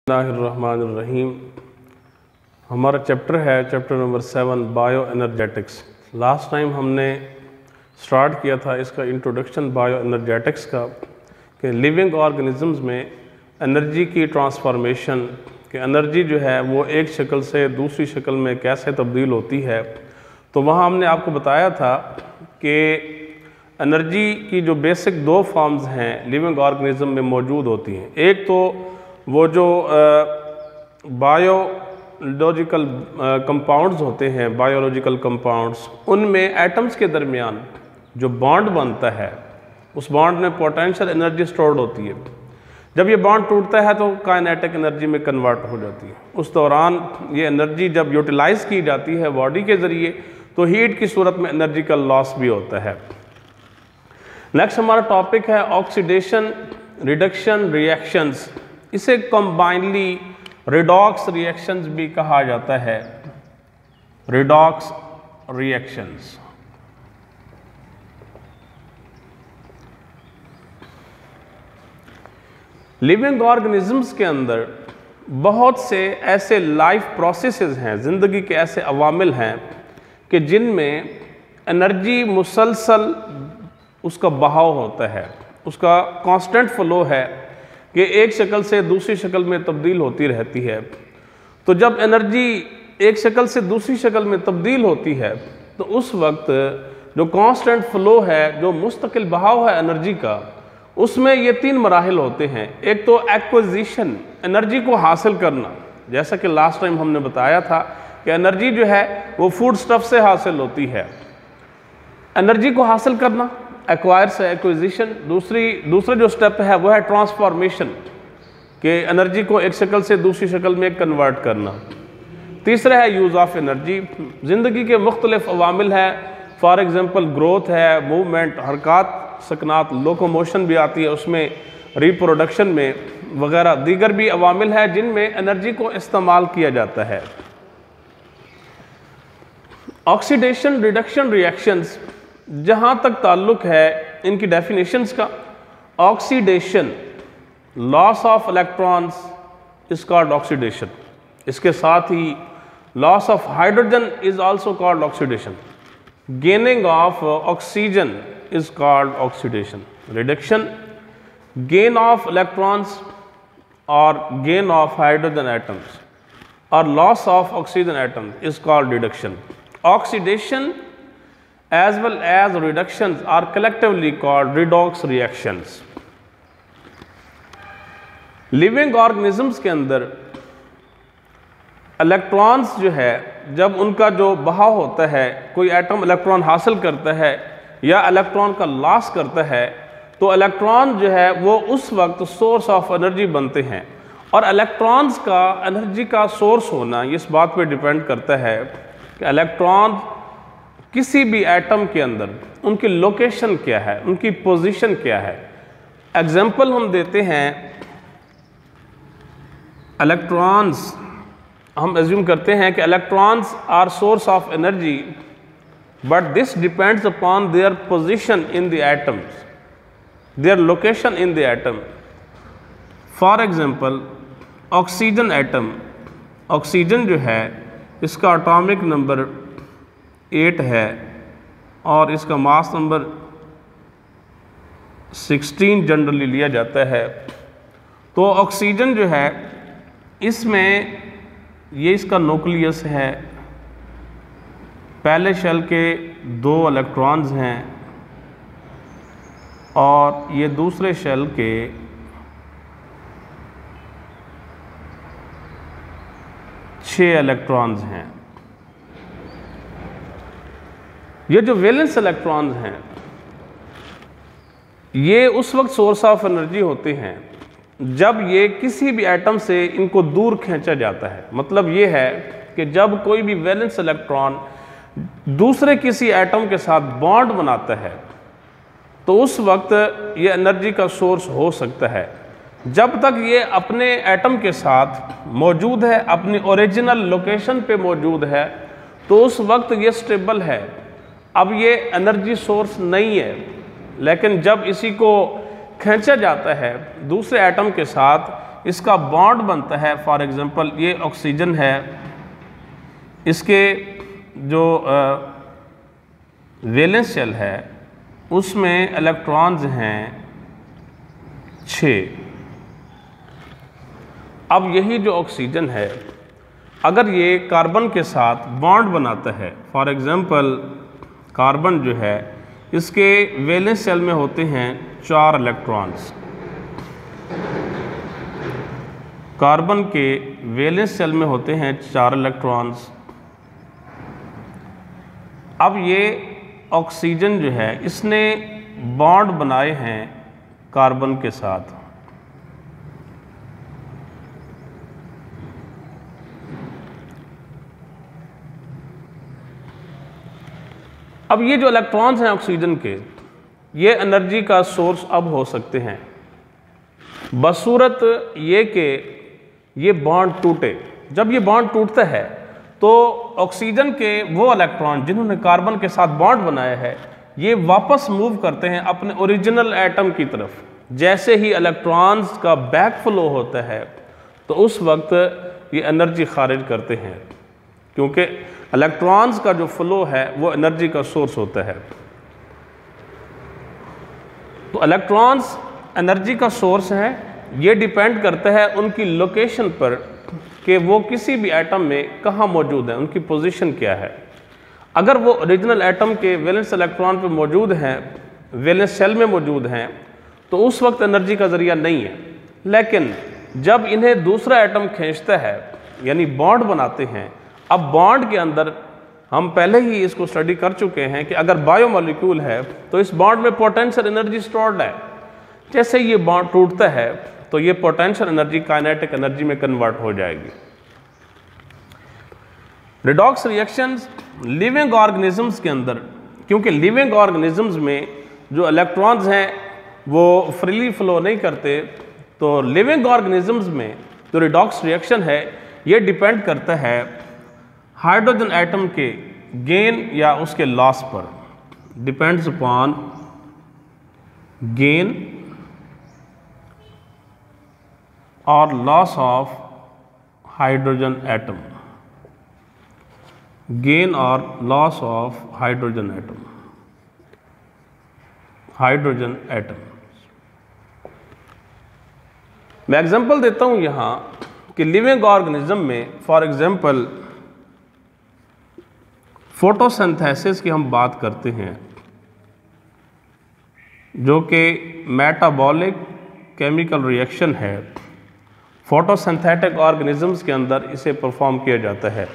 बिस्मिल्लाहिर्रहमानिर्रहीम। हमारा चैप्टर है chapter number 7 bio energetics. Last time हमने स्टार्ट किया था इसका इंट्रोडक्शन बायो एनर्जेटिक्स का कि लिविंग ऑर्गेनिजम्स में एनर्जी की ट्रांसफॉर्मेशन कि एनर्जी जो है वो एक शक्ल से दूसरी शक्ल में कैसे तब्दील होती है। तो वहाँ हमने आपको बताया था कि एनर्जी की जो बेसिक दो फॉर्म्स हैं लिविंग ऑर्गेनिज्म में मौजूद होती हैं। एक तो वो जो बायोलॉजिकल कंपाउंड्स होते हैं, बायोलॉजिकल कंपाउंड्स, उनमें एटम्स के दरमियान जो बॉन्ड बनता है उस बॉन्ड में पोटेंशियल एनर्जी स्टोर्ड होती है। जब ये बॉन्ड टूटता है तो काइनेटिक एनर्जी में कन्वर्ट हो जाती है। उस दौरान ये एनर्जी जब यूटिलाइज की जाती है बॉडी के ज़रिए तो हीट की सूरत में एनर्जी का लॉस भी होता है। नेक्स्ट हमारा टॉपिक है ऑक्सीडेशन रिडक्शन रिएक्शंस। इसे कंबाइनली रिडॉक्स रिएक्शंस भी कहा जाता है। रिडॉक्स रिएक्शंस लिविंग ऑर्गेनिजम्स के अंदर बहुत से ऐसे लाइफ प्रोसेसेस हैं, ज़िंदगी के ऐसे अवामिल हैं कि जिनमें एनर्जी मुसलसल उसका बहाव होता है, उसका कांस्टेंट फ्लो है कि एक शक्ल से दूसरी शक्ल में तब्दील होती रहती है। तो जब एनर्जी एक शक्ल से दूसरी शक्ल में तब्दील होती है तो उस वक्त जो कांस्टेंट फ्लो है, जो मुस्तकिल बहाव है एनर्जी का, उसमें ये तीन मराहिल होते हैं। एक तो एक्विजिशन, एनर्जी को हासिल करना, जैसा कि लास्ट टाइम हमने बताया था कि एनर्जी जो है वो फूड स्टफ से हासिल होती है। एनर्जी को हासिल करना एक्वायर से एक्विजिशन। दूसरा जो स्टेप है वो है ट्रांसफॉर्मेशन कि एनर्जी को एक शक्ल से दूसरी शक्ल में कन्वर्ट करना। तीसरा है यूज़ ऑफ एनर्जी। ज़िंदगी के मुख्तलिफ अवामिल हैं, फॉर एग्ज़ाम्पल ग्रोथ है, मूवमेंट, हरकत, सकनात, लोकोमोशन भी आती है उसमें, रिप्रोडक्शन में वगैरह दीगर भी अवामिल है जिनमें एनर्जी को इस्तेमाल किया जाता है। ऑक्सीडेशन रिडक्शन रिएक्शंस जहाँ तक ताल्लुक है इनकी डेफिनेशंस का, oxidation loss of electrons is called oxidation. इसके साथ ही loss of hydrogen is also called oxidation. Gaining of oxygen is called oxidation. Reduction gain of electrons और गेन ऑफ हाइड्रोजन एटम्स और loss of oxygen atoms is called reduction. Oxidation as well as reductions are collectively called redox reactions. Living organisms के अंदर electrons जो है जब उनका जो बहाव होता है, कोई एटम इलेक्ट्रॉन हासिल करता है या इलेक्ट्रॉन का लॉस करता है तो इलेक्ट्रॉन जो है वो उस वक्त सोर्स ऑफ एनर्जी बनते हैं। और इलेक्ट्रॉन्स का एनर्जी का सोर्स होना इस बात पे डिपेंड करता है कि इलेक्ट्रॉन किसी भी एटम के अंदर उनकी लोकेशन क्या है, उनकी पोजीशन क्या है। एग्जाम्पल हम देते हैं, इलेक्ट्रॉन्स, हम एज्यूम करते हैं कि electrons are source of energy but this depends upon their position in the atoms, their location in the atom. For example oxygen atom, oxygen जो है इसका एटॉमिक नंबर 8 है और इसका मास नंबर 16 जनरली लिया जाता है। तो ऑक्सीजन जो है इसमें ये इसका न्यूक्लियस है, पहले शेल के 2 इलेक्ट्रॉन्स हैं और ये दूसरे शेल के 6 इलेक्ट्रॉन्स हैं। ये जो वैलेंस इलेक्ट्रॉन्स हैं ये उस वक्त सोर्स ऑफ एनर्जी होते हैं जब ये किसी भी एटम से इनको दूर खींचा जाता है। मतलब ये है कि जब कोई भी वैलेंस इलेक्ट्रॉन दूसरे किसी एटम के साथ बॉन्ड बनाता है तो उस वक्त ये एनर्जी का सोर्स हो सकता है। जब तक ये अपने एटम के साथ मौजूद है, अपनी ओरिजिनल लोकेशन पे मौजूद है, तो उस वक्त ये स्टेबल है। अब ये एनर्जी सोर्स नहीं है, लेकिन जब इसी को खींचा जाता है दूसरे एटम के साथ, इसका बॉन्ड बनता है, फॉर एग्जांपल ये ऑक्सीजन है, इसके जो वैलेंस शेल है उसमें इलेक्ट्रॉन्स हैं 6। अब यही जो ऑक्सीजन है अगर ये कार्बन के साथ बॉन्ड बनाता है, फॉर एग्जांपल कार्बन जो है इसके वैलेंस शेल में होते हैं 4 इलेक्ट्रॉन्स, कार्बन के वैलेंस शेल में होते हैं 4 इलेक्ट्रॉन्स। अब ये ऑक्सीजन जो है इसने बॉन्ड बनाए हैं कार्बन के साथ, अब ये जो इलेक्ट्रॉन्स हैं ऑक्सीजन के, ये एनर्जी का सोर्स अब हो सकते हैं बसूरत ये कि ये बॉन्ड टूटे। जब ये बॉन्ड टूटता है तो ऑक्सीजन के वो इलेक्ट्रॉन जिन्होंने कार्बन के साथ बॉन्ड बनाया है ये वापस मूव करते हैं अपने ओरिजिनल एटम की तरफ। जैसे ही इलेक्ट्रॉन्स का बैक फ्लो होता है तो उस वक्त ये एनर्जी खारिज करते हैं, क्योंकि इलेक्ट्रॉन्स का जो फ्लो है वो एनर्जी का सोर्स होता है। तो इलेक्ट्रॉन्स एनर्जी का सोर्स है, ये डिपेंड करता है उनकी लोकेशन पर कि वो किसी भी एटम में कहाँ मौजूद है, उनकी पोजीशन क्या है। अगर वो ओरिजिनल एटम के वैलेंस इलेक्ट्रॉन पे मौजूद हैं, वैलेंस शेल में मौजूद हैं, तो उस वक्त एनर्जी का ज़रिया नहीं है। लेकिन जब इन्हें दूसरा एटम खींचता है यानी बॉन्ड बनाते हैं, अब बॉन्ड के अंदर हम पहले ही इसको स्टडी कर चुके हैं कि अगर बायोमोलिक्यूल है तो इस बॉन्ड में पोटेंशियल एनर्जी स्टोर्ड है। जैसे ये बॉन्ड टूटता है तो ये पोटेंशियल एनर्जी काइनेटिक एनर्जी में कन्वर्ट हो जाएगी। रिडॉक्स रिएक्शंस लिविंग ऑर्गेनिजम्स के अंदर, क्योंकि लिविंग ऑर्गेनिजम्स में जो इलेक्ट्रॉन्स हैं वो फ्रीली फ्लो नहीं करते, तो लिविंग ऑर्गेनिजम्स में जो रिडॉक्स रिएक्शन है ये डिपेंड करता है हाइड्रोजन एटम के गेन या उसके लॉस पर, डिपेंड्स अपॉन गेन और loss of hydrogen atom, gain और loss of hydrogen atom, hydrogen atom. मैं एग्जांपल देता हूं यहां कि लिविंग ऑर्गेनिज्म में फॉर एग्जांपल फोटोसिंथेसिस की हम बात करते हैं, जो कि मेटाबॉलिक केमिकल रिएक्शन है। फोटोसिंथेटिक ऑर्गेनिजम्स के अंदर इसे परफॉर्म किया जाता है।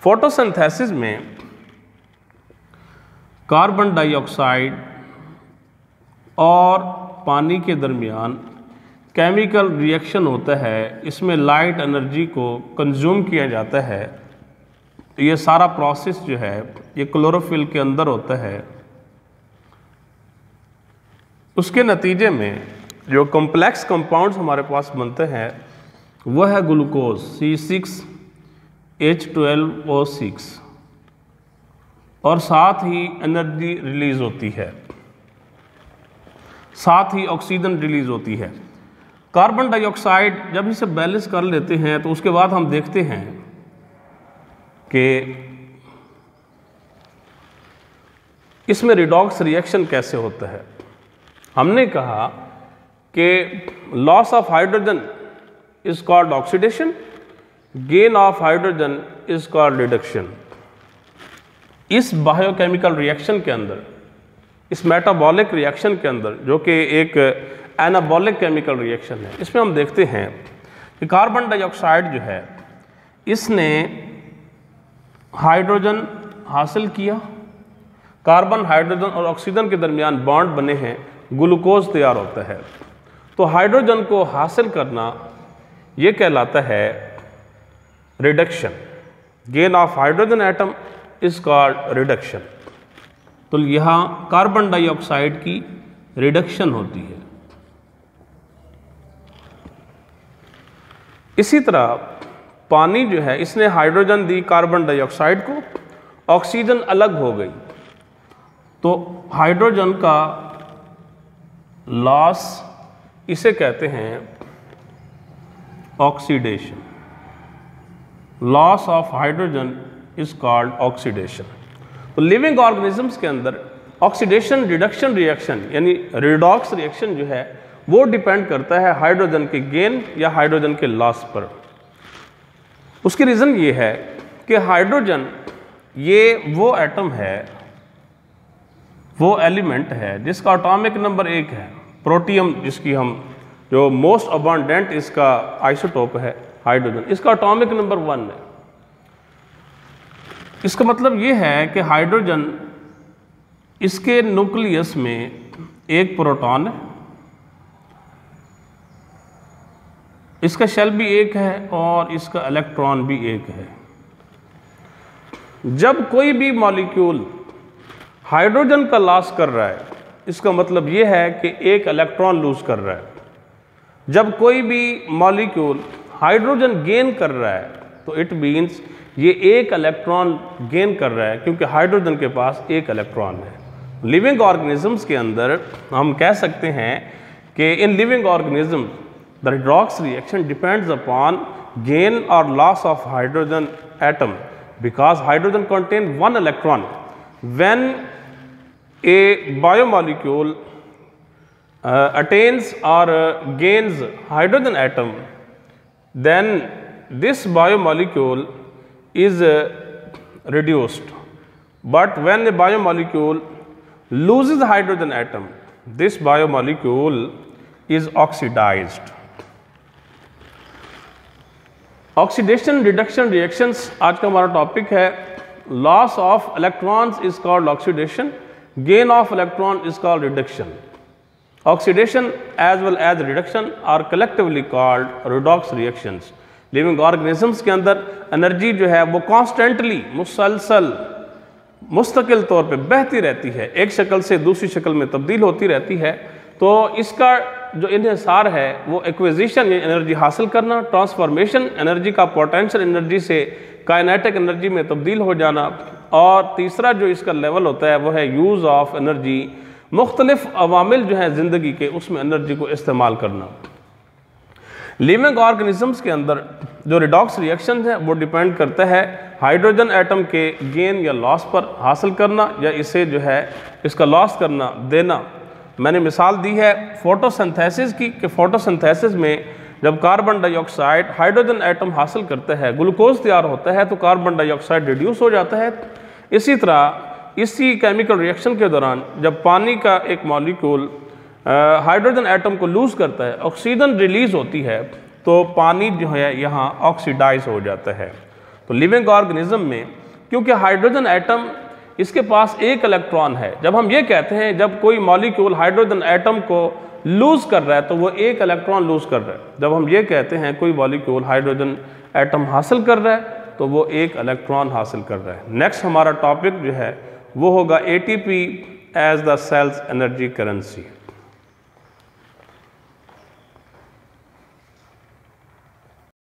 फोटोसिंथेसिस में कार्बन डाइऑक्साइड और पानी के दरमियान केमिकल रिएक्शन होता है, इसमें लाइट एनर्जी को कंज्यूम किया जाता है। ये सारा प्रोसेस जो है ये क्लोरोफिल के अंदर होता है। उसके नतीजे में जो कॉम्प्लेक्स कंपाउंड्स हमारे पास बनते हैं वह है ग्लूकोज C6H12O6, और साथ ही एनर्जी रिलीज होती है, साथ ही ऑक्सीजन रिलीज होती है। कार्बन डाइऑक्साइड जब इसे बैलेंस कर लेते हैं तो उसके बाद हम देखते हैं कि इसमें रिडॉक्स रिएक्शन कैसे होता है। हमने कहा कि loss of hydrogen is called oxidation, gain of hydrogen is called reduction. इस बायोकेमिकल रिएक्शन के अंदर, इस मेटाबॉलिक रिएक्शन के अंदर, जो कि एक एनाबॉलिक केमिकल रिएक्शन है, इसमें हम देखते हैं कि कार्बन डाइऑक्साइड जो है इसने हाइड्रोजन हासिल किया, कार्बन हाइड्रोजन और ऑक्सीजन के दरमियान बॉन्ड बने हैं, ग्लूकोज तैयार होता है। तो हाइड्रोजन को हासिल करना ये कहलाता है reduction. Gain of hydrogen atom is called reduction. तो यहाँ कार्बन डाइऑक्साइड की रिडक्शन होती है। इसी तरह पानी जो है इसने हाइड्रोजन दी कार्बन डाइऑक्साइड को, ऑक्सीजन अलग हो गई, तो हाइड्रोजन का लॉस इसे कहते हैं oxidation, loss of hydrogen is called oxidation. तो लिविंग ऑर्गेनिजम्स के अंदर ऑक्सीडेशन रिडक्शन रिएक्शन यानी रिडॉक्स रिएक्शन जो है वो डिपेंड करता है हाइड्रोजन के गेन या हाइड्रोजन के लॉस पर। उसकी रीज़न ये है कि हाइड्रोजन ये वो एटम है, वो एलिमेंट है जिसका एटॉमिक नंबर 1 है। प्रोटियम जिसकी हम जो मोस्ट अबंडेंट इसका आइसोटोप है हाइड्रोजन, इसका एटॉमिक नंबर 1 है। इसका मतलब ये है कि हाइड्रोजन इसके न्यूक्लियस में एक प्रोटॉन है, इसका शेल भी एक है और इसका इलेक्ट्रॉन भी एक है। जब कोई भी मॉलिक्यूल हाइड्रोजन का लॉस कर रहा है, इसका मतलब ये है कि एक इलेक्ट्रॉन लूज कर रहा है। जब कोई भी मॉलिक्यूल हाइड्रोजन गेन कर रहा है तो इट मीन्स ये एक इलेक्ट्रॉन गेन कर रहा है, क्योंकि हाइड्रोजन के पास एक इलेक्ट्रॉन है। लिविंग ऑर्गेनिजम्स के अंदर हम कह सकते हैं कि इन living organism the redox reaction depends upon gain और loss of hydrogen atom, because hydrogen contain 1 electron. When a biomolecule attains or gains hydrogen atom, then this biomolecule is reduced. But when a biomolecule loses hydrogen atom, this biomolecule is oxidized. Oxidation reduction reactions आज का हमारा topic है। Loss of electrons is called oxidation. Gain of electron is called reduction. Oxidation as well as reduction are collectively called redox reactions. Living organisms के अंदर energy जो है वो constantly मुसलसल मुस्तकिल तौर पे बहती रहती है, एक शक्ल से दूसरी शक्ल में तब्दील होती रहती है। तो इसका जो इन्हिसार है वो एक्विजिशन एनर्जी हासिल करना, ट्रांसफॉर्मेशन एनर्जी का पोटेंशियल एनर्जी से काइनेटिक एनर्जी में तब्दील हो जाना, और तीसरा जो इसका लेवल होता है वो है यूज़ ऑफ एनर्जी, मुख्तलिफ अवामिल जो हैं ज़िंदगी के उसमें एनर्जी को इस्तेमाल करना। लिविंग ऑर्गेनिजम्स के अंदर जो रिडॉक्स रिएक्शन है वो डिपेंड करता है हाइड्रोजन एटम के गेन या लॉस पर, हासिल करना या इसे जो है इसका लॉस करना, देना। मैंने मिसाल दी है फोटोसिंथेसिस की कि फोटोसिंथेसिस में जब कार्बन डाइऑक्साइड हाइड्रोजन एटम हासिल करता है, ग्लूकोज तैयार होता है, तो कार्बन डाइऑक्साइड रिड्यूस हो जाता है। इसी तरह इसी केमिकल रिएक्शन के दौरान जब पानी का एक मॉलिक्यूल हाइड्रोजन एटम को लूज़ करता है, ऑक्सीजन रिलीज़ होती है, तो पानी जो है यहाँ ऑक्सीडाइज हो जाता है। तो लिविंग ऑर्गेनिज्म में क्योंकि हाइड्रोजन एटम इसके पास एक इलेक्ट्रॉन है, जब हम ये कहते हैं जब कोई मॉलिक्यूल हाइड्रोजन एटम को लूज़ कर रहा है तो वो एक इलेक्ट्रॉन लूज़ कर रहा है। जब हम ये कहते हैं कोई मॉलिक्यूल हाइड्रोजन एटम हासिल कर रहा है तो वो एक इलेक्ट्रॉन हासिल कर रहा है। नेक्स्ट हमारा टॉपिक जो है वो होगा ATP as the cell's energy currency.